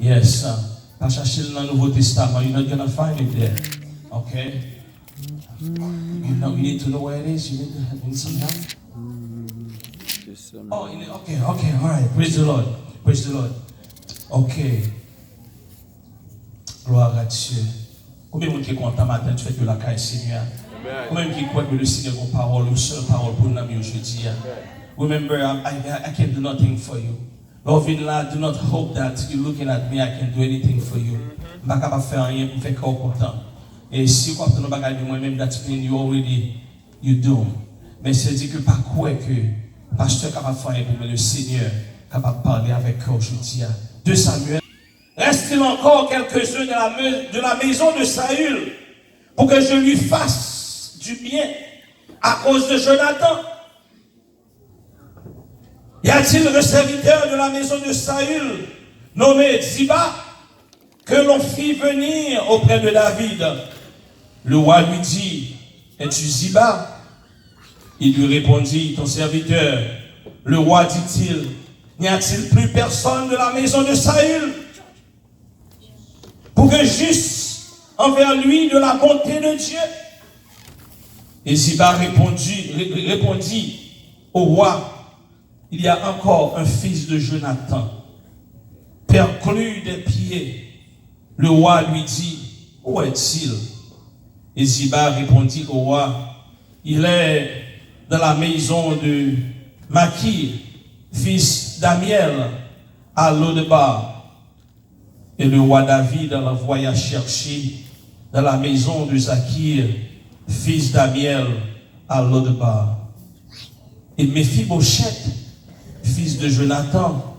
Yes. Pas chercher dans le Nouveau Testament. You're not going to find it there. Okay? You need to know where it is. You need some help. Oh, okay, all right. Praise the Lord. Praise the Lord. Okay. Gloire à Dieu. Combien de monde qui est content matin, tu fais que la caille Seigneur? Combien de monde qui croit que le Seigneur a une parole, une seule parole pour nous aujourd'hui? Remember, I can do nothing for you. Lord, do not hope that you're looking at me, I can do anything for you. Je ne peux pas faire rien pour faire content. Et si vous avez un de moi-même, that's mean you do. Mais c'est dit que pas quoi que le pasteur est capable de faire rien pour mais le Seigneur est capable de parler avec eux aujourd'hui. 2 Samuel. Reste-t-il encore quelques-uns de la maison de Saül pour que je lui fasse du bien à cause de Jonathan? Y a-t-il le serviteur de la maison de Saül nommé Ziba que l'on fit venir auprès de David? Le roi lui dit, es-tu Ziba? Il lui répondit, ton serviteur. Le roi dit-il, n'y a-t-il plus personne de la maison de Saül pour que j'eusse envers lui de la bonté de Dieu? Et Ziba répondit au roi, il y a encore un fils de Jonathan, perclus des pieds. Le roi lui dit, où est-il? Et Ziba répondit au roi, il est dans la maison de Makir, fils d'Amiel, à Lodebar. Et le roi David l'envoya chercher dans la maison de Zakir, fils d'Amiel, à Lodebar. Et Méphibosheth, fils de Jonathan,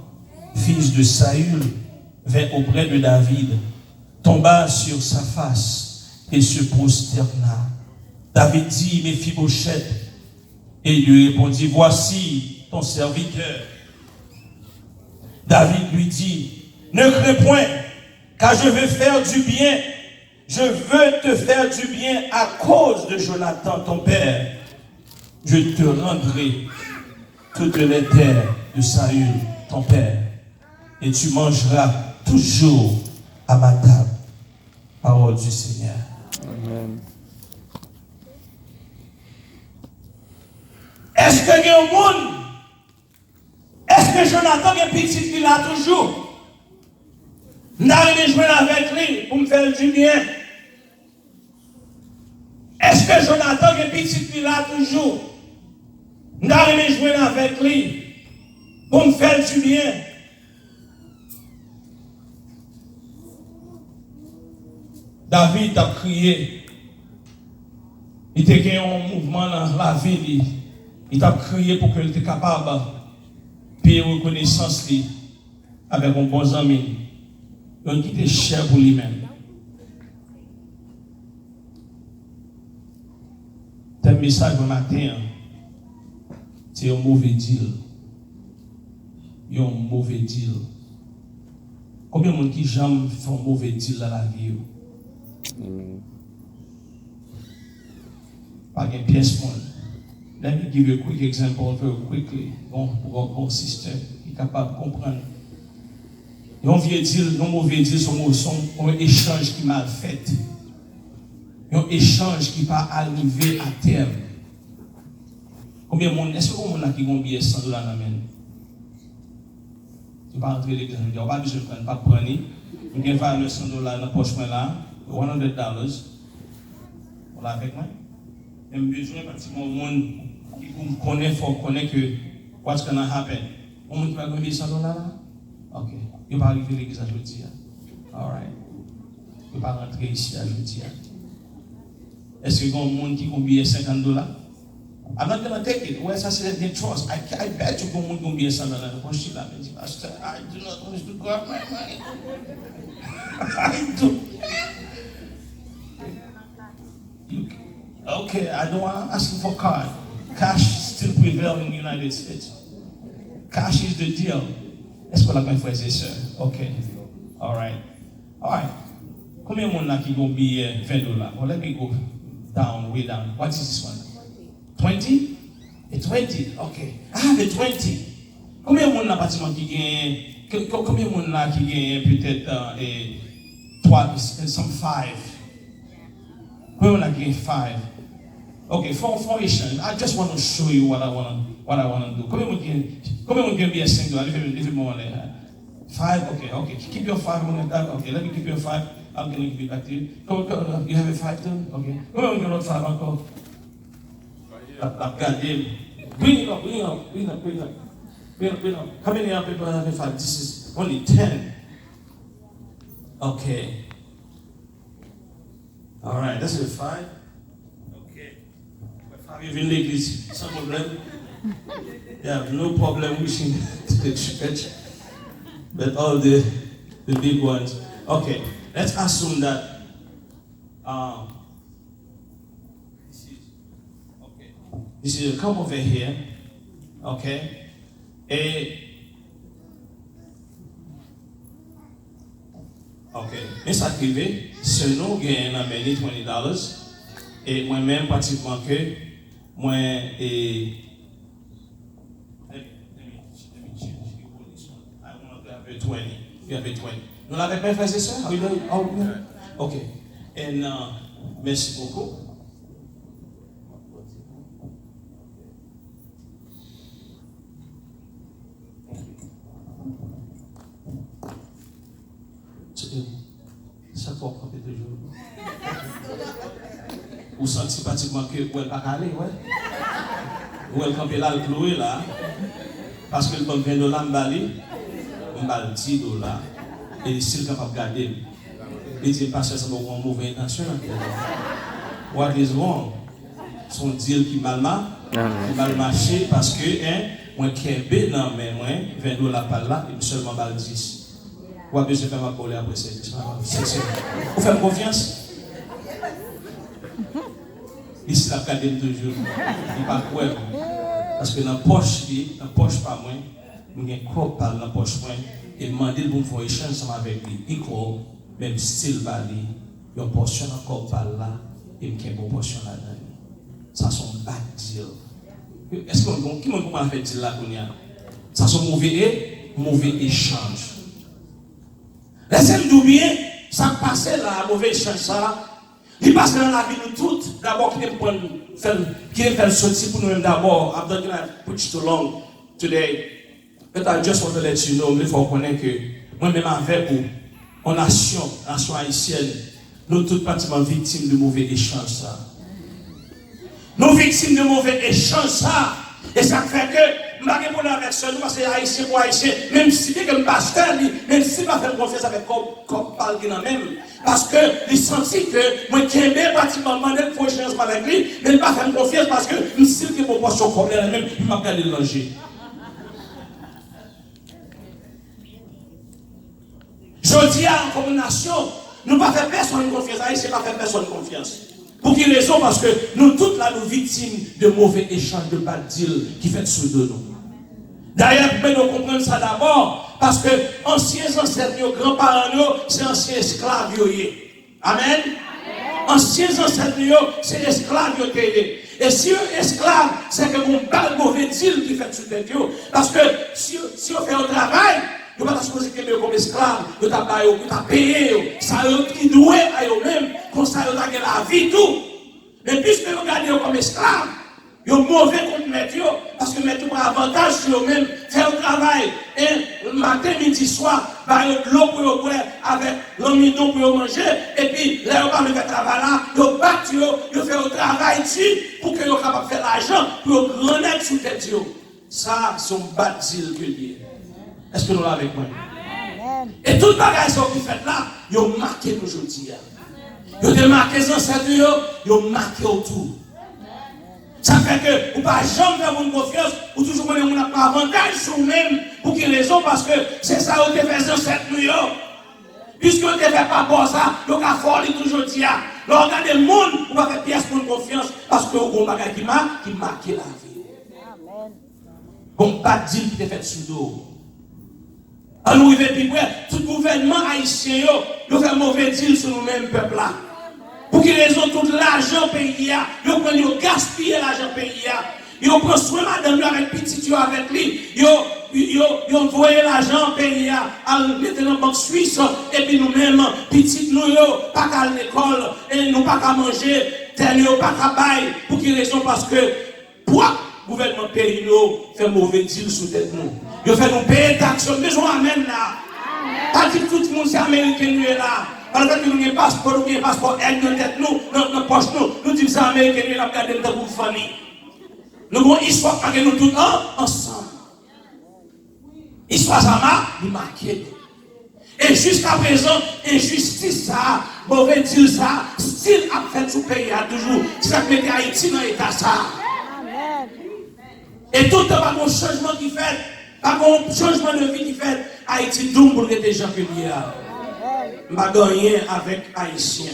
fils de Saül, vint auprès de David, tomba sur sa face et se prosterna. David dit, Méphibosheth, et il lui répondit, voici ton serviteur. David lui dit, ne crains point, car je veux faire du bien. Je veux te faire du bien à cause de Jonathan, ton père. Je te rendrai toutes les terres de Saül, ton père, et tu mangeras toujours à ma table. Parole du Seigneur. Amen. Est-ce que il y a un monde? Est-ce que Jonathan est petit qu'il a toujours? N'arrivez de jouer avec lui pour me faire du bien. Est-ce que Jonathan est petit qu'il a toujours? N'arrivez de jouer avec lui pour me faire du bien. David a crié. Il était gagné un mouvement dans la ville. Il a crié pour qu'il était capable de payer reconnaissance avec un bon ami. Donc il était cher pour lui-même. C'est un message le matin. C'est un mauvais deal. Il y a un mauvais deal. Combien de gens qui jamais font un mauvais deal dans la vie? Pas de pièce monde. Let me give you a quick example very quickly. Pour un sister qui est capable de comprendre. Il y a un vieux deal, un mauvais deal, c'est un échange qui mal fait. Il y a un échange qui va arriver à terme. Combien de monde, est-ce que vous avez qui ont billet $100 dans la main? Tu ne vas pas rentrer l'église, je ne vais pas besoin de prendre, pas de prendre. Vous avez $100 dans la poche là, $100. Voilà avec moi. J'ai besoin de monde qui connaît, faut connaître que what's going to happen. On ne va pas gagner $100 là? Ok. Il ne va pas arriver à l'église aujourd'hui. All right. Il ne va pas rentrer ici aujourd'hui. Est-ce qu'il y a un monde qui a billet $50? I'm not going to take it. Where ça c'est des trust. I bet you go monde qui a billet $100. Quand je suis là, je dis, Pastor, I do not want to go out my money. I do. Okay, I don't want to ask for card. Cash still prevails in the United States. Cash is the deal. Est-ce que la bonne frère et sœurs? Okay. All right. Combien de monde qui ont billet $20? Well, let me go down, way down. What is this one? 20? A 20? Okay. I have a 20. Combien de monde dans le bâtiment qui gagne Combien de monde là qui gagne peut-être 3, some 5? Combien de monde là qui gagne 5? Okay, for Asian, I just want to show you what I want to do. Combien de monde gagne bien 5 dollars? Leave more there. 5, okay. Keep your 5 on that. Okay, let me keep your 5. I'm going to give it back to you. Come, you have a 5 too? Okay. Come on, you got 5, uncle. Bring it up. How many people have a 5? This is only 10. Okay. All right, that's a 5. Okay. But 5 even ladies, some of them, they have no problem wishing to the church. But all the big ones. Okay, let's assume that this is come over here. Okay. Mais ça arrive, si nous gagnons $20 et moi-même pratiquement que moi et have 20. You have a 20. Nous l'avons bien fait, c'est ça? Ok. Et merci beaucoup. Ça faut frapper toujours. Vous sentez pratiquement que vous n'êtes pas calé, ouais? Vous êtes campé là, le cloué là. Parce que le bon $20 m'bali. $10 et s'il est capable de garder, il dit pas que ça va avoir une mauvaise intention. What is wrong? Son deal qui mal marché parce que moi qui ai non mais moi $20 par là et seulement 10. Ou bien je fais ma coller après c'est vous faites confiance? Ici la garder toujours. Il pas quoi parce que dans poche pas moi. Je vais dans la poche et demander pour faire échange ensemble avec lui. Il croit, même style bali, il y a une portion encore par là et il y a une portion là-dedans. Ça c'est un bad deal. Est-ce que qui m'a fait dire là? Ça c'est un mauvais échange. Laissez-moi bien, ça passe là, mauvais échange ça. Il passe dans la vie de toutes. D'abord, qui est faire sortir pour nous-mêmes d'abord. I'm not going to preach too long today. But I just want to let you know, il faut connaître que moi-même avec vous, en nation haïtienne, nous tous pratiquement victimes de mauvais échanges ça. Nous victimes de mauvais échanges ça. Et ça fait que, je ne vais pas parler avec ça, parce que haïtien pour haïtien, même si je suis pasteur, même si je ne fais pas confiance avec comme parle même. Parce que il sentit que moi qui aimais pratiquement demander pour échanger avec lui, mais il ne pas faire confiance parce que je sais que mon poisson comme même, il m'a gardé le danger. Je dis à comme nation, nous ne pas faire personne confiance, haïtien ne pas faire personne confiance. Pour quelle raison? Parce que nous toutes là, nous victimes de mauvais échanges, de bad deal qui fait sous de nous. D'ailleurs, nous comprenons ça d'abord, parce que anciens ancêtres, nos grands-parents, c'est anciens esclaves. Amen. Anciens ancêtres, c'est esclaves. Et si un esclave, c'est que mon bal mauvais deal qui fait sous de nous. Parce que si on fait un travail, nous ne pouvons pas supposer que nous comme esclaves, nous avons payé, ça qui doit à eux-mêmes, comme ça nous avons la vie tout. Mais puisque nous regardons comme esclaves, ils sont mauvais contre maître, parce que maître a avantage sur eux-mêmes, faire le travail, et le matin, midi, soir, de l'eau pour eux boire, avec l'amidon pour eux manger, et puis là, ils vont faire le travail là, ils battent, ils font le travail pour qu'ils soient capables de faire l'argent, pour qu'ils renaissent sous tête. Ça, c'est un bad deal que dit. Est-ce que nous l'avons avec moi? Et tout le bagage qui fait là, ils ont marqué aujourd'hui. Ils ont marqué les ancêtres, ils ont marqué autour. Ça fait que vous ne pouvez jamais faire une confiance, ou toujours qu'on n'a pas avantage sur vous-même, pour quelle raison? Parce que c'est ça que vous avez fait les ancêtres. Puisque vous ne faites pas pour ça, vous avez fait toujours dire. Regardez le monde, vous ne pouvez pas faire pièce pour une confiance, parce que vous avez un bagage qui marque la vie. Comme pas de deal qui est fait sur nous. Alors, nous arrivons tout le gouvernement haïtien, il fait un mauvais deal sur nous-mêmes, peuple là. Pour qu'ils raison tout l'argent pays, ils prennent gaspiller l'argent pays, ils prennent soin madame avec petit avec lui, ils ils ont envoyé l'argent pays à mettre dans la banque suisse, et puis nous-mêmes, petites nous, pas qu'à l'école, et nous pas qu'à manger, dernier pas qu'à bailler, pour quelle raison? Parce que, pour le gouvernement pays nous fait mauvais deal sous tête nous. Il fait nous payer taxes, besoin amen là. Pas dit que tout le monde c'est américain nous est là. Parce que nous avons un passeport, nous avons un passeport avec nos têtes, dans la poche, nous disons ça américain, nous avons gardé dans notre famille. Nous avons une histoire avec nous tous ensemble. Histoire ça m'a marqué. Et jusqu'à présent, injustice ça, mauvais dire ça, style a fait sous pays à toujours. Ça met Haïti dans l'état ça. Et tout le temps, un changement qui fait, un changement de vie qui fait, Haïti doux pour les gens que il y a. Je ne gagné avec Haïtiens.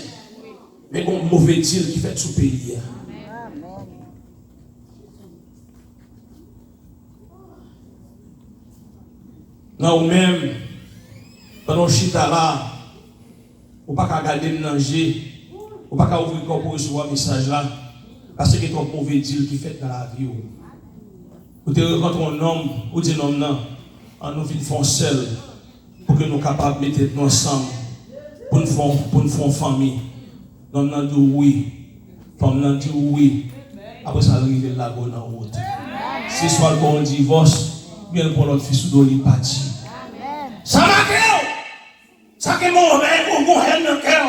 Mais un mauvais deal qui fait sous pays. Non, ou même, pendant chita là, ou pas qu'à garder le danger, ou pas qu'à ouvrir le corps pour recevoir un message là, parce que c'est un mauvais deal qui fait dans la vie. Ou te rencontres un homme, ou dis non, non, nous vivons seul, pour que nous soyons capables de mettre nous ensemble, pour nous faire une famille. Nous avons dit oui, femme nous dit oui, après ça arrive là dans la route. Si soit pour un divorce, bien pour l'autre fils ou de parti. Ça m'a fait, ça que mon rêve ou mon haine dans le cœur.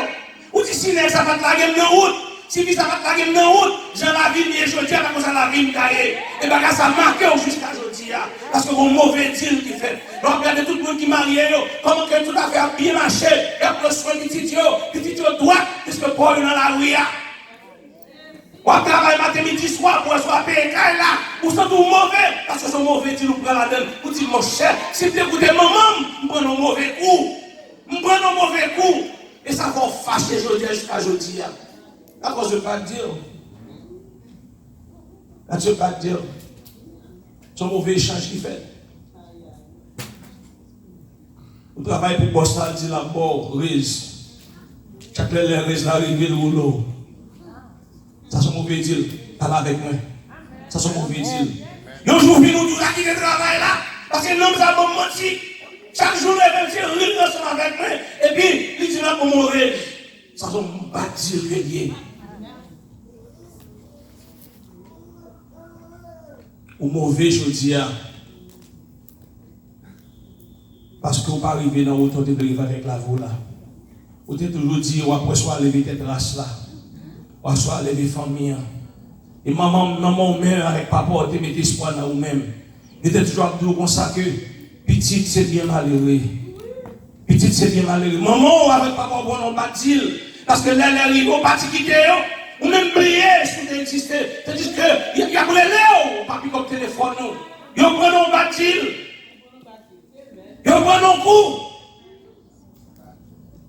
Ou si ça va te laguer dans la route, si ça va te laguer dans la route, j'ai la vie mieux aujourd'hui, parce que la vie me caille. Et bien ça marque jusqu'à aujourd'hui. Parce que mon mauvais deal qui fait. Donc regardez tout le monde qui est marié, comment que tout a fait bien marcher, et après soin petit droit, puisque Paul est dans la rue. Ou à travailler matin, midi, soir, pour soit payer là, ou c'est tout mauvais, parce que c'est mauvais, tu nous prends la donne, ou tu mon cher, si tu écoutes maman, nous prenons un mauvais coup, et ça va fâcher jusqu'à aujourd'hui. À cause de ne pas dire, c'est un mauvais échange qui fait. Vous travaillez pour Boston, dit la mort, Riz, chaque les Riz arrive le rouleau. Ça c'est mauvais deal. Parle avec moi. Ça c'est mauvais deal. Un jour, nous nous quitter le travail là. Parce que l'homme a bon menti. Chaque jour, il vient faire rire ensemble avec moi. Et puis, il dit là pour mourir. Ça c'est un bad deal régulier. Ou mauvais, je dis. Parce que vous pas arrivé dans l'autre de vivre avec la voix là. Vous avez toujours dit, ou après soit lever tête race là. Ou soit lever famille. Et maman, mère avec papa, tu mets espoir dans vous-même. Vous êtes toujours dit comme ça que petite c'est bien malheureux. Petite c'est bien malheureux. Maman avec papa, bon, on pas dire. Parce que là, les rivaux, pas quitter, ou même prier si tu existes. C'est-à-dire qu'il y a pour les léos, pas plus comme téléphone. Ils prennent un bâtil. Ils prennent un coup.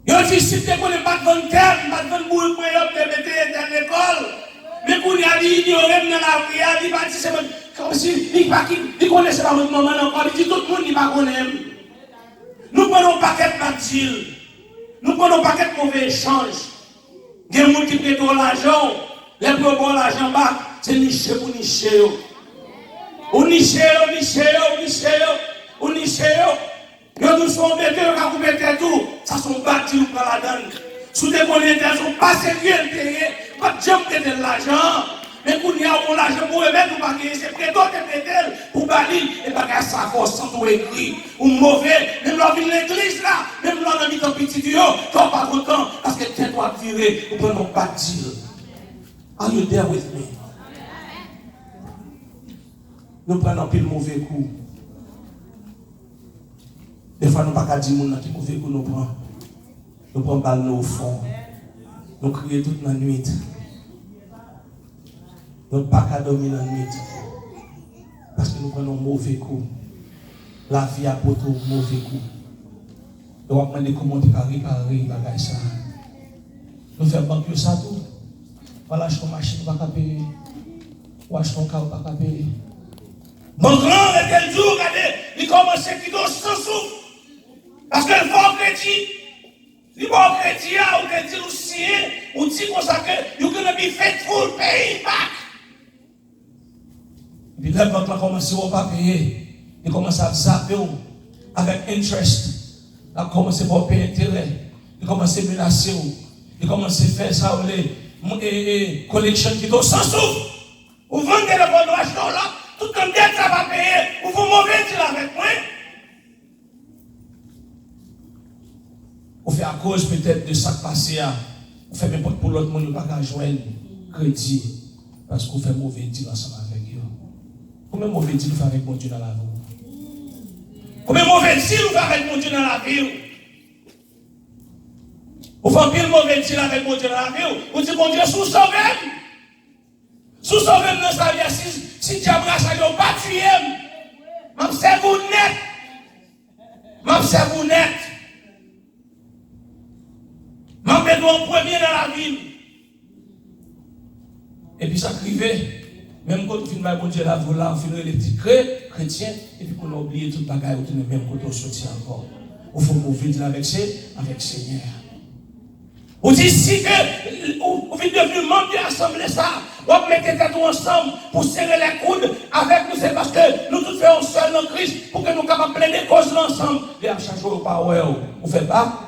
Ils disent si tu ne connais pas de bonne terre, pas de bonne bouille pour te mettre dans l'école. Mais quand il a dit, il y aurait dans la vie, il va dire, c'est comme si il connaissait pas votre maman encore. Il dit tout le monde ne va connaître. Nous prenons un paquet de bâtil. Nous prenons un paquet de mauvais échanges. Il y a des gens qui prêtent l'argent. Les plus bon l'argent, c'est niché pour nicher. Ou nicher. Quand nous sommes bêtés, quand vous mettez tout, ça sont bâtis ou pas la donne. Sous des bonnes intentions, pas sérieux, pas de jambes de l'argent. Mais quand il y a l'argent pour remettre, vous ne c'est prêt d'autres prêter pour bâtir. Et pas ça force sans tout écrit. Ou mauvais, même dans l'église là, même dans le milieu petit Dieu, quand pas content, parce que tu dois tirer, vous prenez pas bâtir. Are you there with me? Nous prenons plus de mauvais coups. Des fois, nous ne pouvons pas dire que nous mauvais coups nous prenons. Nous prenons balle au fond. Nous crions toute la nuit. Nous ne pouvons pas dormir la nuit. Parce que nous prenons mauvais coups. La vie a pour tout mauvais coups. Nous allons demander comment tu peux réparer ça. Nous faisons banque ça tout. Voilà, acheter une machine, pas payer. Ou acheter un carreau, pas payer. Mon grand, tel jour, regardez, il commence à quitter sans souffle. Parce que le fort crédit, le bon crédit, ou crédit, ou signé, ou dit comme ça que you're gonna be faithful, pay back. Puis là, quand on commence à pas payer, Il commence à zapper avec interest. Il a commencé à payer intérêt. Il commence à menacer. Il commence à faire ça, les collections qui sont sans souffle. Vous vendez le bon droit là, tout comme dette ça va payer. Vous mauvais deal avec moi. Vous faites à cause peut-être de ça passé. Vous faites n'importe pour l'autre monde, vous ne pouvez pas joindre crédit. Parce que vous faites mauvais deal ensemble avec eux. Combien de mauvais deal vous faites avec mon Dieu dans la vie? Combien de mauvais deal vous faites avec mon Dieu dans la vie? Vous faites pile mauvais deal avec mon Dieu dans la vie. Vous dites, mon Dieu, sous-sauvé. Sous-sauvé dans sa vie. Si diable ça ne pas tuer, je vous net. Je vous net. Je vais en premier dans la ville. Et puis ça crivait. Même quand on filme mon Dieu là, vous là, on filme les petits chrétiens. Et puis qu'on a oublié tout le bagage, on est même quand on sortit encore. Il faut mourir avec le Seigneur. Vous dites si que vous êtes devenu membre de l'Assemblée, ça, vous mettez tout ensemble pour serrer les coudes avec nous, c'est parce que nous tous faisons seul dans Christ pour que nous capables de plaider cause ensemble. Et à chaque jour, vous ne faites pas?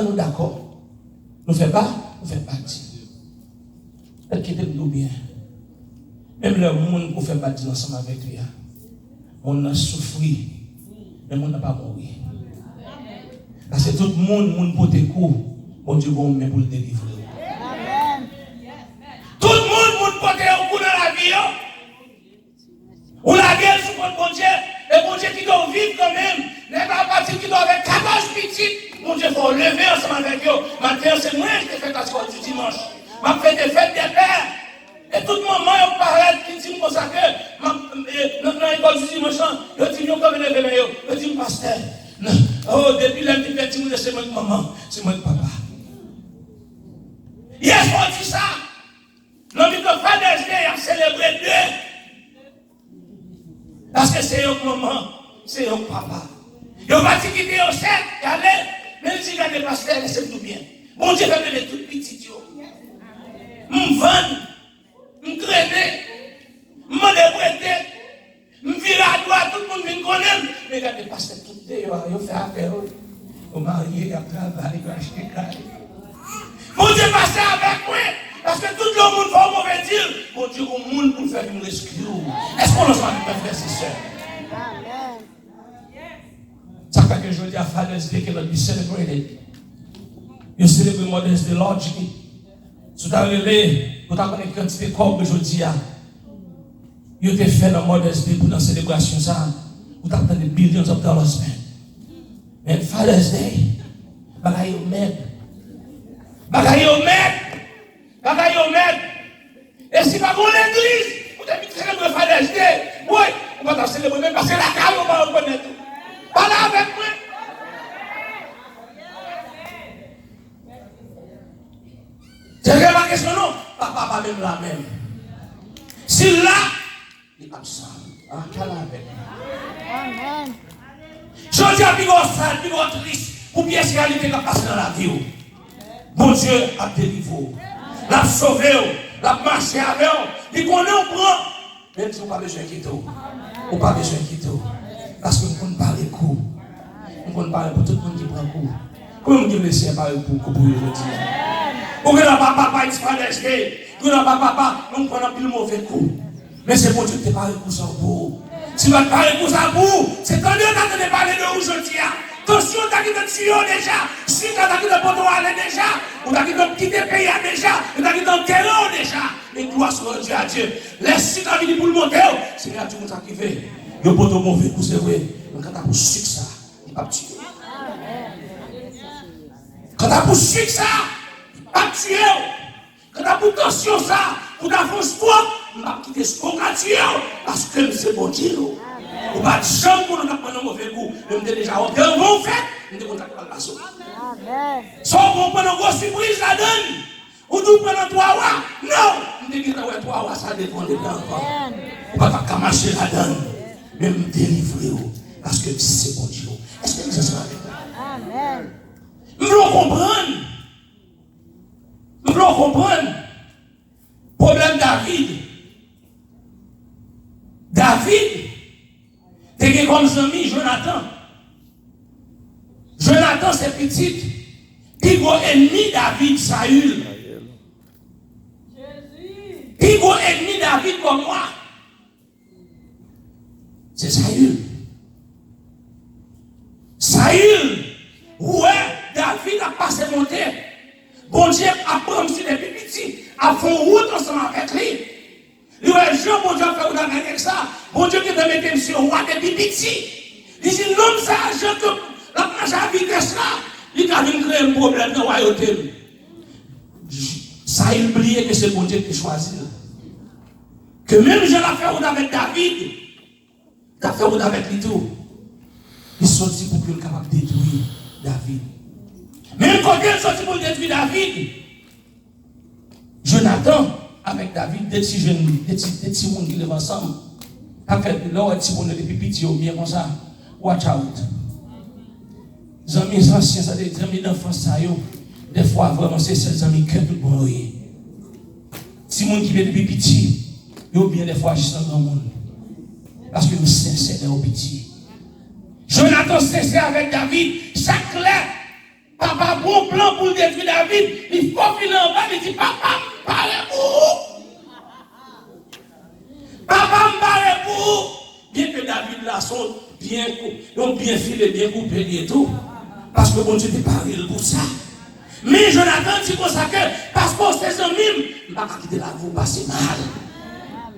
Nous d'accord. Nous ne faites pas? Nous ne faites pas. Quittez-nous bien. Même le monde pour faire bâtir ensemble avec lui, on a souffert, mais on n'a pas mouru. Parce que tout le monde pour tes coups, bon Dieu, bon, mais pour le délivrer. Tout le monde pour tes coups dans la vie. On a guerre sur votre bon Dieu, et bon Dieu qui doit vivre quand même. N'est pas partir qui doit avec 14 petites. Mon Dieu, il faut lever ensemble avec eux. Maintenant, c'est moi qui te fais casser du dimanche. Je fais des fêtes des pères. Et tout le moment, il parle qui dit comme ça que dans l'école du dimanche, je dis, je dis, pasteur. Oh, depuis la petite fête, c'est mon maman, c'est mon papa. Hier, on dit ça. L'homme de Father's Day a célébré deux. Parce que c'est un maman, c'est un papa. Il va pas quitter au 7, allez, même si il y a des pasteurs, c'est tout bien. Bon Dieu fait des tout petits. Je vends, je traîne, je me débrouille, je vire à droite, tout le monde vient connaître. Mais regardez, parce que tout le monde, il fait affaire, il marié, il travaille, il acheter des carrés. Bon Dieu, passez avec moi, parce que tout le monde va au mauvais dire. Bon Dieu, au monde pour faire une rescue. Est-ce qu'on l'ose pas faire, frères et sœurs? Ça fait que je dis à Father's Day que l'on dit célébrer. You celebrate Mother's Day largely. Si vous avez une quantité de corps aujourd'hui, vous avez fait la Mother's Day pour la célébration, vous avez des billions of dollars spent. Mais Father's Day, bagaille au maître. Et si vous avez l'église, vous avez célébrer Father's Day, oui, on va célébrer même parce que la carte, on va reconnaître. Pas là avec moi. C'est remarqué ce nom, papa même la même. Si là, il est absent. Quel avec. Amen. Je dis à Bigot triste, pour bien se réalité qui passe dans la vie. Bon Dieu a délivré, l'a sauvé, l'a marché avec vous. Il connaît au prend. Même si vous n'avez pas besoin de quitter. Vous n'avez pas besoin de quitter. Parce que vous ne parlez pas coup. Vous ne parlez pour tout le monde qui prend coup. Comment vous laissez parler pour vous aujourd'hui? Ou que la papa is Father's Day. Que la papa, nous prenons plus le mauvais coup. Mais c'est bon Dieu qui te parle pour ça pour. Si vous parlez pour ça pour, c'est quand Dieu t'a parlé de aujourd'hui. Attention, t'as quitté le tuyau déjà. Si t'as quitté le poteau déjà. Ou t'as quitté le pays déjà. Ou t'as quitté le terrain déjà. Mais gloire soit Dieu à Dieu. Laisse ta vie pour le monter. C'est là que tu nous as kiffé. Le poteau mauvais coup, c'est vrai. Mais quand t'as poursuivi ça, il va tuer. Quand t'as poursuivi ça, pas tuer. Quand t'as pour tension ça, pour ta force toi, on va quitter ce qu'on a tué parce que c'est bon Dieu. On va jamais pour nous prendre un mauvais coup. Nous sommes déjà en bien bon fait, nous devons pas la sauce. Sans qu'on prenne une grosse surprise la donne. Ou nous prenons 3 mois. Non, nous devons 3 mois, ça dépend de l'enfant. On va pas marcher la donne. Même délivrer parce que c'est bon Dieu. Est-ce que ça avec nous? Amen. Nous devons comprendre. Nous devons comprendre. Problème David comme ami Jonathan. Jonathan, c'est petit. Puis gros ennemi David, Saül. Puis gros ennemi David comme moi. C'est Saül. Saül, ouais, David a passé mon temps. Bon Dieu a pris sur les petits, a fait route ensemble avec lui. Il a dit, bon Dieu a fait route avec ça. Bon Dieu qui a mis monsieur roi des petits. Il dit, non, ça, je que la marche à vitesse là, il a vu créer un problème dans la royauté. Saül oublié que c'est bon Dieu qui choisit. Que même je l'ai fait route avec David, il a fait route avec lui tout. Il sorti pour qu'il soit capable de détruire David. Même quand il est sorti pour détruire David, Jonathan, avec David, des petits jeunes, des petits monde qui lèvent ensemble, après, là, des petits monde, des petits bien comme ça, watch out. Les amis anciens, les amis d'enfance, des fois, vraiment, c'est ces amis qui ont tout le monde. Si les gens qui viennent depuis petit, ils ont bien des fois juste dans le monde. Parce que nous sommes sincères au petit. Jonathan sincère avec David, chaque clair. Papa, bon plan pour détruire David. Il faut qu'il en bas, il dit, papa, me parle pour. Papa, me parle pour. Bien que David là sont bien filé, bien coupé et tout. Parce que bon Dieu n'est pas réel pour ça. Mais Jonathan dit comme ça que, parce que ses amis, il ne va pas quitter la vie, passer mal.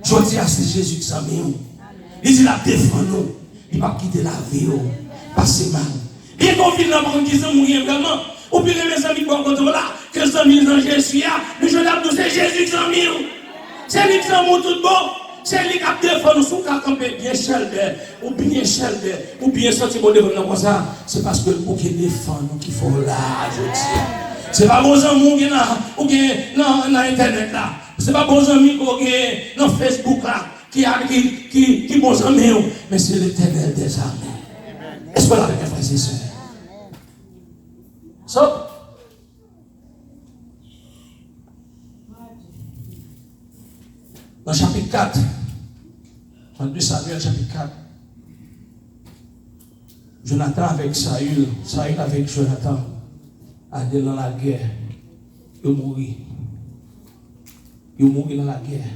Je dis à Jésus qui s'en met. Il dit, la défend nous. Il ne va pas quitter la vie, passer mal. Bien qu'on finisse dans le disant mourir vraiment. Ou bien mes amis qui vont là, que les amis dans Jésus, mais je l'ai dit, c'est Jésus qui s'en met. C'est lui qui s'en met tout bon. C'est lui qui a défendu nous sous camper bien chelbe, ou bien chelbe, ou bien sorti pour devant comme ça. C'est parce que pour qu'il défend nous qu'il faut là, je dis. C'est pas vos amis qui ou bien dans Internet là. C'est pas vos amis qui sont dans Facebook là, qui bons amis, mais c'est l'Éternel des armées. Est-ce que là, avec frères et sœurs? So, dans le chapitre 4, dans 2 Samuel, chapitre 4, Jonathan avec Saül avec Jonathan, allaient dans la guerre, ils mourent. Ils mourent dans la guerre.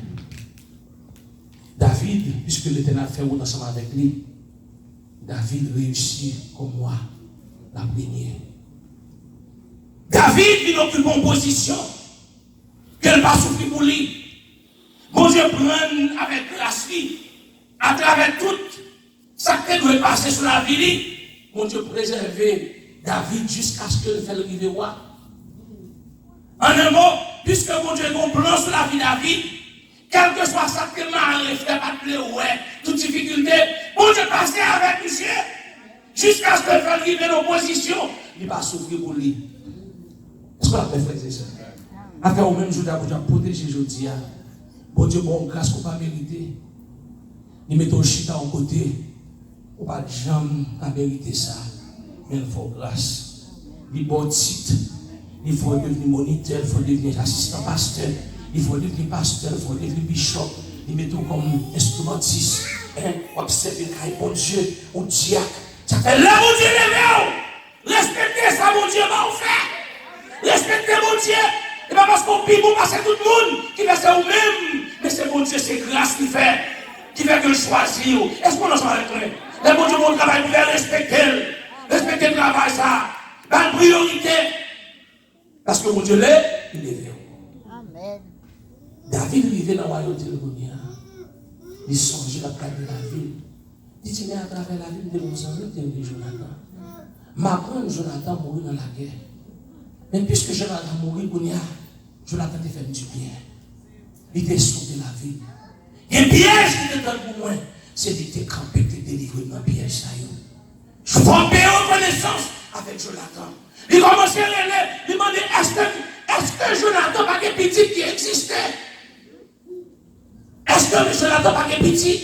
David, puisque l'Éternel fait route ensemble avec lui, David réussit comme moi, la première. David, il occupe une position qu'elle va souffrir pour lui. Bon Dieu prend avec grâce, à travers tout ça qui doit passer sur la vie, bon Dieu préserver David jusqu'à ce qu'il fasse le rive roi. En un mot, puisque bon Dieu a un plan sur la vie de David, quel que soit ça qu'il m'a fait, pas de ouais, toute difficulté, bon Dieu passer avec monsieur, jusqu'à ce qu'il fasse le rive l'opposition, il va souffrir pour lui. Est-ce qu'on a fait frère et sœurs? Après, au même jour, pour protéger Jodia, bon Dieu, bon grâce qu'on pas mérité. Il met ton chita en côté, on pas jamais à mériter ça. Mais il faut grâce. Il faut titre, il faut devenir moniteur, il faut devenir assistant pasteur, il faut devenir pasteur, il faut devenir bishop. Il met tout comme instrumentiste. Observer le bon Dieu, au diacre. Ça fait là, mon Dieu, les respectez ça, mon Dieu, va vous faire. Respectez mon Dieu. Et pas parce qu'on pille pour passer tout le monde qui fait ça ou même. Mais c'est mon Dieu, c'est grâce qui fait que je choisis. Est-ce qu'on en s'en avec lui? Les bon Dieu, mon travail, vous devez respecter le travail, ça. Dans la priorité. Parce que mon Dieu l'est, il est vrai. Amen. David vivait dans le royaume de l'Onia. Il songeait la plaque de la ville. Il dit, mais à travers la ville de mon sang, il dit, Jonathan. Ma grande Jonathan mourit dans la guerre. Mais puisque Jonathan mourit, Jonathan te fait du bien. Il t'a sauvé la vie. Et le piège qui te donne pour moi, c'est de te camper, de te délivrer dans le piège. Je vais en reconnaissance avec Jonathan. Il commençait à lui demander est-ce que Jonathan n'a pas de petit qui existait? Est-ce que Jonathan n'a pas de petit?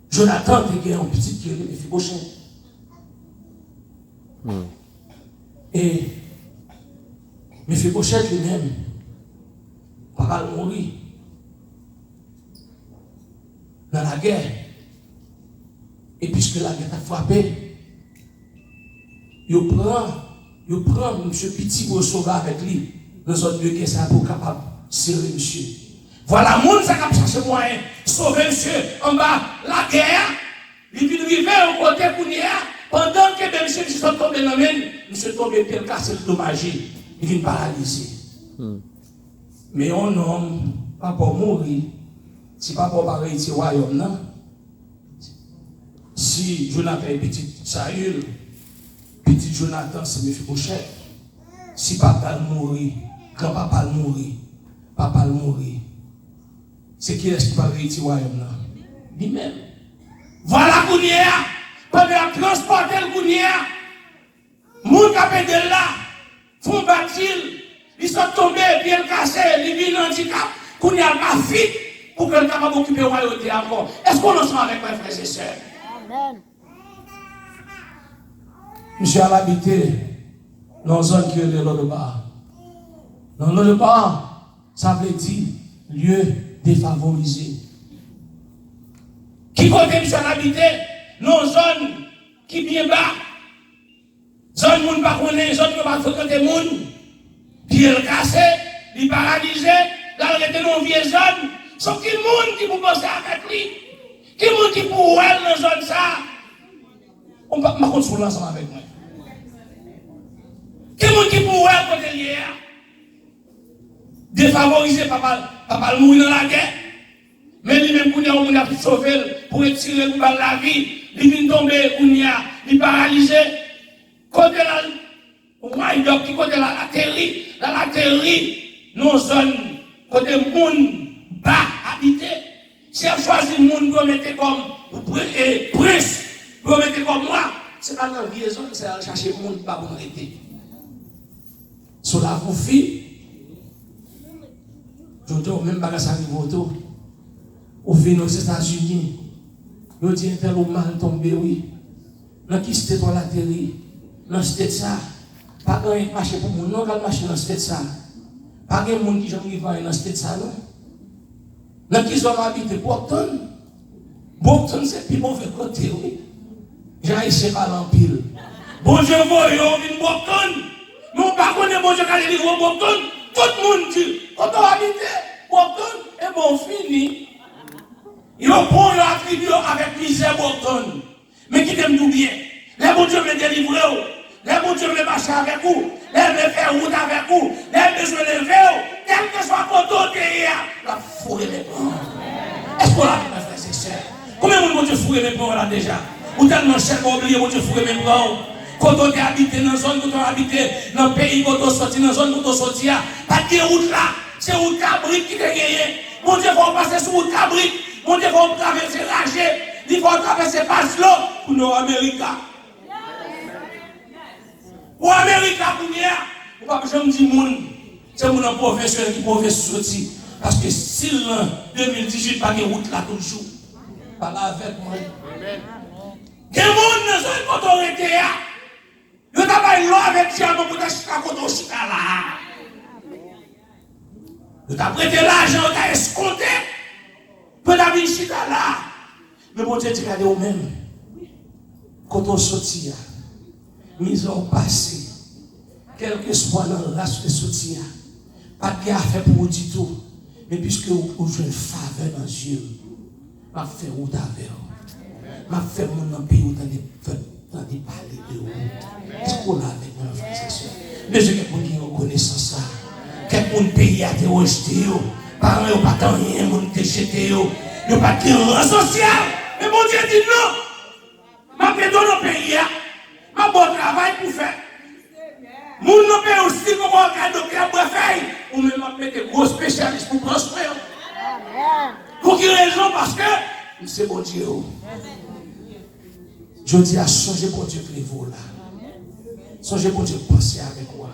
Jonathan a un petit qui est Mephibosheth. Et Mephibosheth lui-même, papa mourir dans la guerre. Et puisque la guerre a frappé, il prend M. Petit pour sauver avec lui. Nous autres deux qui sont pour capable de serrer monsieur. Voilà, le monde qui a cherché moyen sauver monsieur en bas. La guerre, il vient arriver au côté pour pendant que monsieur sont tombés dans le même, monsieur tombé pied cassé, dommagé, il vient paralysé. Mais un homme, pas pour mourir, si pas pour parler de royaume, non. Si Jonathan est petit Saül, petit Jonathan, c'est mes filles. Si papa mourir, grand-papa mourir, papa mourir, c'est qui est-ce qui va réussir le royaume? Lui-même. Voilà Kounia, pendant transporter le Kounia, moun qui de là, font bâtir, ils sont tombés, bien cassés, ils vivent en handicap, Kounia pas vite pour que le capable occuper le royaume encore. Est-ce qu'on ensemble avec mes frères et sœurs? Amen. Monsieur a habité dans une zone qui est de l'autre bas. Dans l'autre bas, ça veut dire lieu défavorisé. Qui côté monsieur a habité dans une zone qui est bien bas. Zone moun pas connaît, zone qui pas fréquenter moun. Pied cassé, il paralysé, là il était dans une vieille zone. Sauf qu'il y a moun qui peut penser avec lui. Qui moun qui pour elle dans zone ça? On va pas construire ensemble avec moi. Qui moun qui pour elle côté lié? Défavorisé papa mourir dans la guerre. Mais lui-même on a sauvé pour retirer le bal la vie, il vient tomber il paralysé. Côté là, on qui côté la terre, non zone côté moun bas habité. Si on choisit le monde pour mettre comme prince, pour mettre comme moi, c'est pas dans la liaison, c'est à chercher le monde pas pour arrêter. Sur la fille, je dis même pas que ça arrive autour. Au fin aux États-Unis, je dis tel ou mal tombé, oui. Dans qui c'était toi la terre, dans c'était ça. Pas un marché pour moi, non, quand marché dans c'était ça. Pas un monde qui j'en ai dans c'était ça, non. Dans qui sont habités Boston. Boston, c'est plus mauvais côté, oui. J'ai essayé par l'empile. Bon Dieu, voyez, on vient Boston. Mais on ne pas connaître bon Dieu quand il livre Boston. Tout le monde dit, quand on habite Boston, et bon, fini. Ils prend l'attribut avec misère Boston. Mais qui t'aime tout bien. Les bon Dieu me délivrer. Les bon Dieu me marcher avec vous. Les me faire route avec vous. Les besoin de lever. Quel que soit côté, la fourrée les bras. Est-ce qu'on l'a fait, mes frères et sœurs? Combien de monde Dieu fourré mes bras là déjà? Ou tellement cher pour oublier mon Dieu fourré mes bras? Quand on est habité dans la zone, quand on est habité dans le pays, quand on est sorti dans la zone, quand on est sorti, pas de route là. C'est route cabrique qui est gagné. Mon Dieu, il faut passer sur route cabrique. Mon Dieu, il faut traverser l'âge. Il faut traverser Paslo pour nos Américains. Pour Américains, pour nous, on va pas me dire, c'est mon professionnel qui peut sortir. Parce que si l'an 2018 pas de route là toujours, pas là avec moi. Quel monde dans cette autorité là? Yo travaille là avec Diamant pour t'acheter à côté de là. Yo t'a prêté l'argent, yo t'a escompté pour la vie chita là. Mais bon Dieu dit regardez vous même. Quand on sortit, mise en passé, quel que soit dans la race de sortir, pas de affaire pour vous du tout. Mais puisque vous jouez une faveur dans les yeux, m'a fait route avec vous. M'a fait mon pays où dans des parler de vous. Est-ce qu'on a avec moi, frères et sœurs? Mais je veux qu'on ait reconnaissance ça. Quelqu'un pays a été rejeté, parents n'ont pas tant rien, ils ont été jetés, ils n'ont pas de rang social. Mais mon Dieu dit non. Je vais dans nos pays, je vais bon travail pour faire. Mon nom est aussi comme un cadeau qui a beau faire. Ou même je vais des gros spécialistes pour prospérer. Pour quelle raison? Parce que c'est bon Dieu. Je dis à changer pour Dieu que les veaux là. Changer pour Dieu penser avec moi.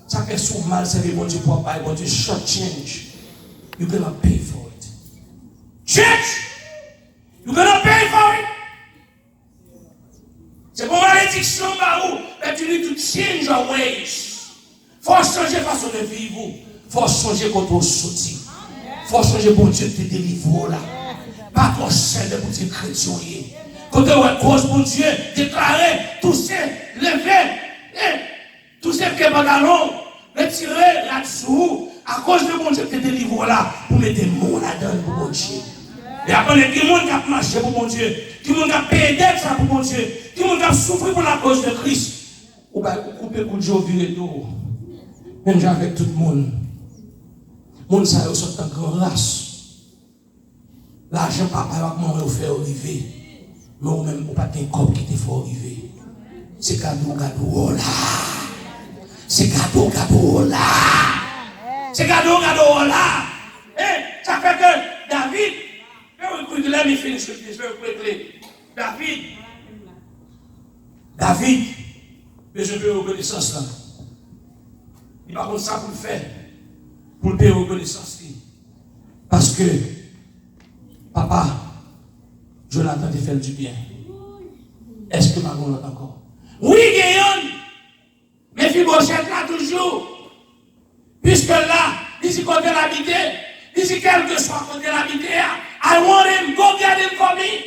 Ça fait sous mal, c'est que bon Dieu pour payer, bon Dieu short change. You're gonna pay for it. Church! You're gonna pay for it. C'est pour malédiction par où? But you need to change your ways. Faut changer façon de vivre. Faut changer quand on sortit. Faut changer bon Dieu te délivrer là. Pas trop seul pour dire chrétien. Quand on a cause pour Dieu, déclarer, toucher, lever, toucher le pantalon, retirer là-dessous, à cause de mon Dieu qui te délivre là, pour mettre des mots là-dedans pour mon Dieu. Et après, qui monde qui a marché pour mon Dieu, qui monde qui a payé d'être ça pour mon Dieu, qui monde qui a souffert pour la cause de Christ, ou bien couper pour Dieu virer d'eau. Même avec tout le monde. Le monde ça sont en grande race. L'argent papa va maman vous faire arriver. Mais vous même vous pas un corps qui te fait arriver. C'est cadeau là. C'est cadeau là. C'est cadeau là. Eh, ça fait que David, let me finish with this very quickly. David, besoin de reconnaissance là. Il va comme ça pour le faire. Pour le payer reconnaissance. Parce que, papa, Jonathan te fait du bien. Est-ce que ma l'entend encore? Oui, Guéon! Mais Fibochette là toujours. Puisque là, d'ici côté l'habité, d'ici quel que soit côté l'habité, I want him, go get him for me.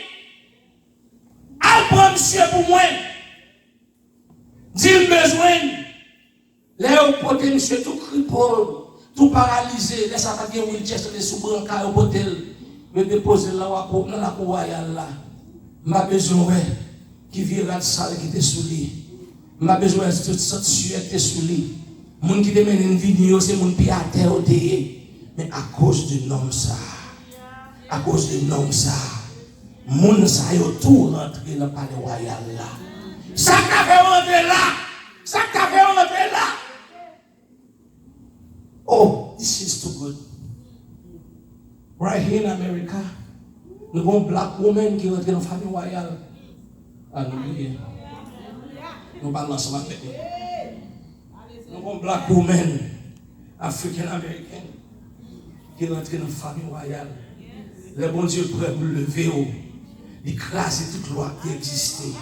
I'll prendre monsieur pour moi. Dis-le besoin. Là, au poté, monsieur, tout cripole, tout paralysé, laisse à faire un wheelchair sur les sous-brancas au poté, me déposer là, dans la cour royale là. M'a besoin, qui vira de salle qui était sous lui. M'a besoin de toute cette sueur qui était sous lui. Moun qui demande une vidéo, c'est mon pied à terre au mais à cause de nom ça, à cause de nom ça, moun ça yo tout rentré dans le palais royal là. Ça t'a fait rentrer là, ça t'a fait rentrer là. Oh, this is too good. Right here in America, nous avons black woman qui rentre dans la famille royale. Alléluia. Nous parlons ensemble avec eux. Nous avons black woman, African American, qui rentre dans la famille royale. Le bon Dieu prêt pour lever, d'écraser toute loi qui existait,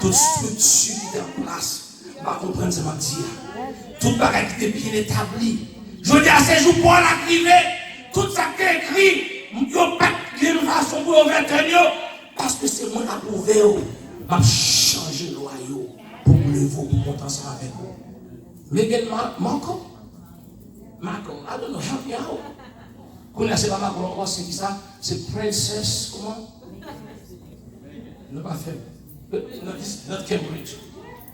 toute structure qui était en place. On va comprendre ce que je dis. Toute bagage qui était bien établie. Je dis à ces jours pour l'arriver, tout ça qui est écrit, il n'y a pas de façon pour overtenir, parce que c'est moi qui ai prouvé, je vais changer le royaume pour me lever, pour monter ensemble avec vous. Meghan Markle, I don't know, help me out. Vous connaissez pas Markle encore, c'est qui ça? C'est Princess, comment? Ne pas faire. Not Cambridge.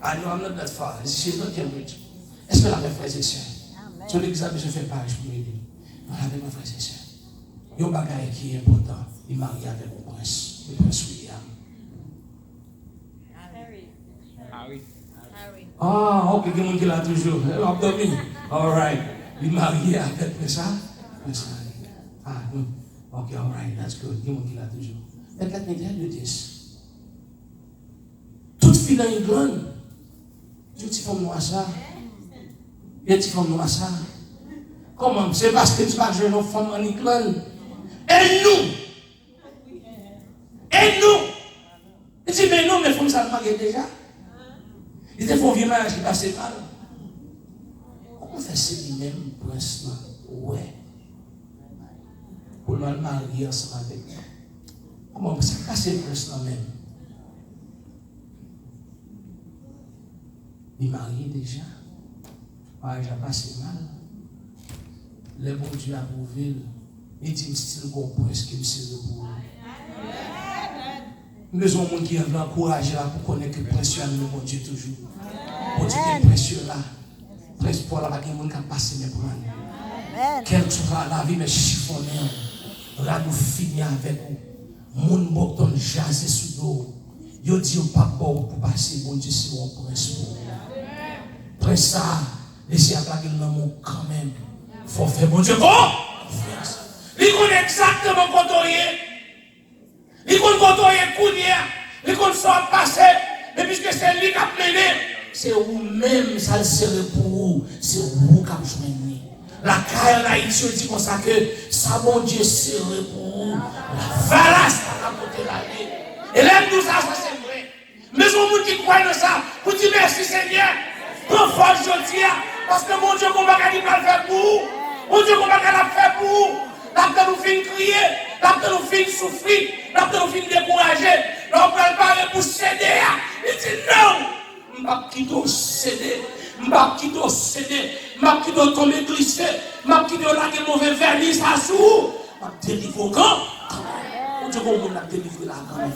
I know I'm not that far. She's not Cambridge. Est-ce que la même frère et sœur? Sur l'examen, je fais pareil pour lui. On a mes frères et sœurs. Il y a un bagage qui est important. Il marie avec le prince William. Harry. Ah, ok, quelqu'un qui l'a toujours. Abdomen. All right. Il marie avec le prince. Ah, non. Ok, all right, that's good. Quelqu'un qui l'a toujours. But let me tell you this. Toute fille dans England, toute femme noire ça. Et tu fais nous ça. Comment? C'est parce que tu vas jouer nos femmes en England. Et nous. Il dit, mais non, mes femmes, ça le marque déjà. Ils te font vieux mariage qui passe mal. Comment fait c'est lui-même, prince? Ouais. Pour le marier ensemble avec nous. Comment ça passe le prince même? Il marie déjà. J'ai passé mal. Le bon Dieu a prouvé. Il dit, c'est le prince qui me sert pour vous. Nous besoin de monde qui a l'encouragé là pour connaître que précieux le bon Dieu toujours. Bon Dieu qui est précieux là. Prince Paul a des gens qui ont passé mes plans. Quel soit la vie, mais chiffonné. Là, nous finissons avec vous. Mon bouton jasé sous l'eau. Yo dit, pas bon pour passer. Bon Dieu, c'est mon prince pour vous. Prince ça. Laissez à plaquer le nom quand même. Il faut faire bon Dieu. Confiance. Il connaît exactement quand on est. Il connaît quand on est couvert. Il connaît ça passé. Mais puisque c'est lui qui a mené, c'est vous-même, ça le serait pour vous. C'est vous qui avez joué. La caille en Haïti, dit comme ça que ça, mon Dieu, serait pour vous. La valasse à côté de la vie. Et là, nous, ça c'est vrai. Mais au monde qui croit dans ça, vous dites merci Seigneur. Prends force aujourd'hui. Parce que mon Dieu, qu'on va faire pour vous. Mon Dieu, qu'on va faire pour vous. Là, nous finissons crier. Là, nous finissons souffrir. Là, nous finissons décourager. Donc, elle parle pour céder. Il dit non. Je ne vais pas quitter céder. Je ne vais pas quitter céder. Je ne vais pas quitter tomber glissé. Je ne vais pas quitter la mauvais vernis à sous. Je vais délivrer au camp. Mon Dieu, comment on a délivré la grande.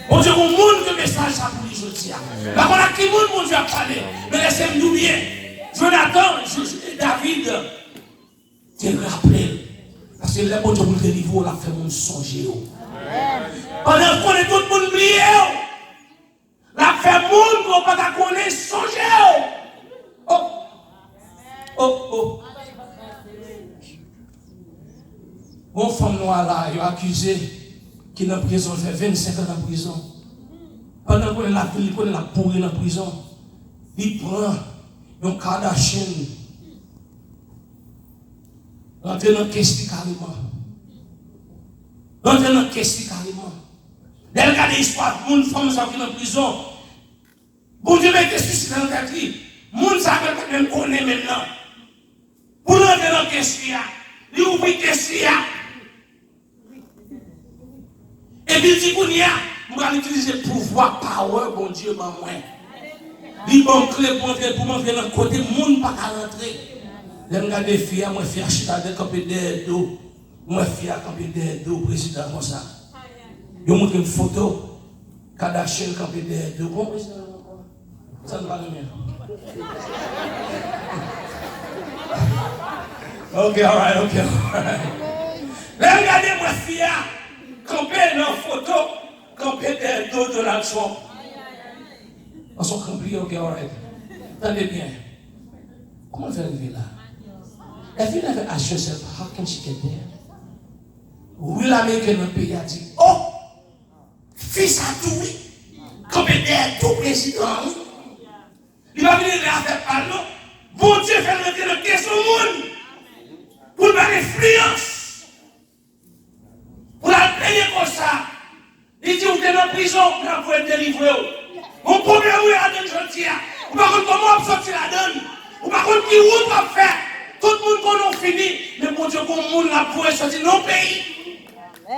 Mon Dieu, mon monde que message ça pour les jeudi. Par contre, à qui mon Dieu a parlé. Mais laissez-moi nous bien. Jonathan, David, tu rappelé. Parce que les bon Dieu pour le délivrer, on a fait mon songer. Pendant qu'on est tout le monde oublié. La fait monde qu'on pas connaître songer. Oh. Oh, oh. Bon femme noire là, il a accusé qui est en prison, fait 25 ans en prison. Pendant qu'on est la ville, qu'on est la pourrie en prison, il prend un Kardashian, rentre dans le caisse carrément. Rentre dans le caisse carrément. Dès le cas de l'histoire, mon femme qui est en prison, bon Dieu m'a été suscité dans ta vie. Mon ça même connaît maintenant. Pour rentrer dans le caisse, il ouvre le caisse. Et puis, il dit qu'on y a, nous allons utiliser le pouvoir, power, bon Dieu, ben moi. Il bon clé pour montrer dans le côté, le monde pas qu'à rentrer. Je regarde les filles, moi, fille achita de camper derrière dos. Moi, fille à camper derrière dos, président comme ça. Je montre une photo, Kardashian camper derrière dos. Bon, président, ça ne va pas bien. Ok, all right. Regardez, moi, fille. Camper dans la photo, camper derrière dos de l'action. On s'en campé, ok, alright. Attendez bien. Comment elle va arriver là? If you never ask yourself, how can she get there? Oui, l'Américain dans le pays a dit, oh, fils à tout, oui. Camper derrière tout président, oui. Il va venir là avec parler. Bon Dieu fait rentrer dans le caisse au monde. Pour faire l'influence. Pour la payer comme ça, il dit, vous êtes en prison, vous pouvez être délivré. Mon problème, vous est à donner gentil. Vous ne savez pas comment vous sortir la donne. Vous ne savez pas qui vous va faire. Tout le monde qu'on a fini, mais bon Dieu, qu'on monde la pourrait sortir dans le pays.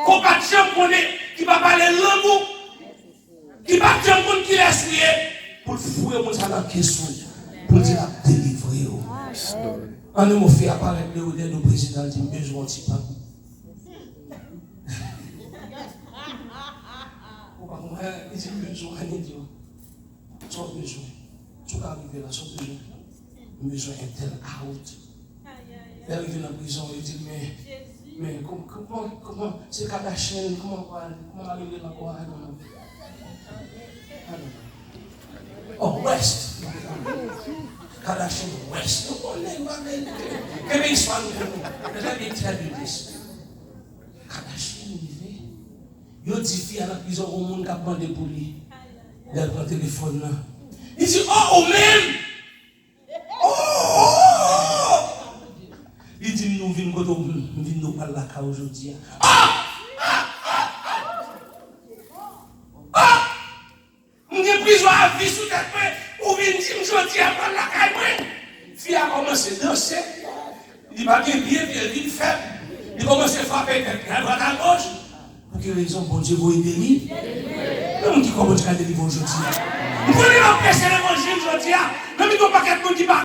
Qu'on ne va pas connaître, qui va parler langue, qui va pas connaître qui l'a souillé, pour le fouiller, mon ça dans la question, pour dire la délivrer. On ne m'a fait apparaître le président, il dit, besoin de pas. Il dit besoin, il dit, son besoin, tu vas arriver là, son besoin, besoin est tel out. Elle arrive dans la prison, il dit, mais comment, c'est Kardashian, comment arriver là, quoi, oh, West. Kardashian West. Let me tell you this. Kardashian, il dit à la prison au monde qui a demandé pour lui. Il a pris le téléphone là. Il dit, oh, même! Oh! Il dit, nous venons parler là aujourd'hui. Nous avons prison à vie sous tête, ou venons dire aujourd'hui à parler là. Fille a commencé à danser. Il dit, pas bien, il fait. Il commence à frapper à droite à gauche. Pour quelle raison, bon Dieu, vous aidez lui? Nous qui comment tu as délivré aujourd'hui? Vous voulez empêcher l'évangile aujourd'hui? Même si vous ne pouvez pas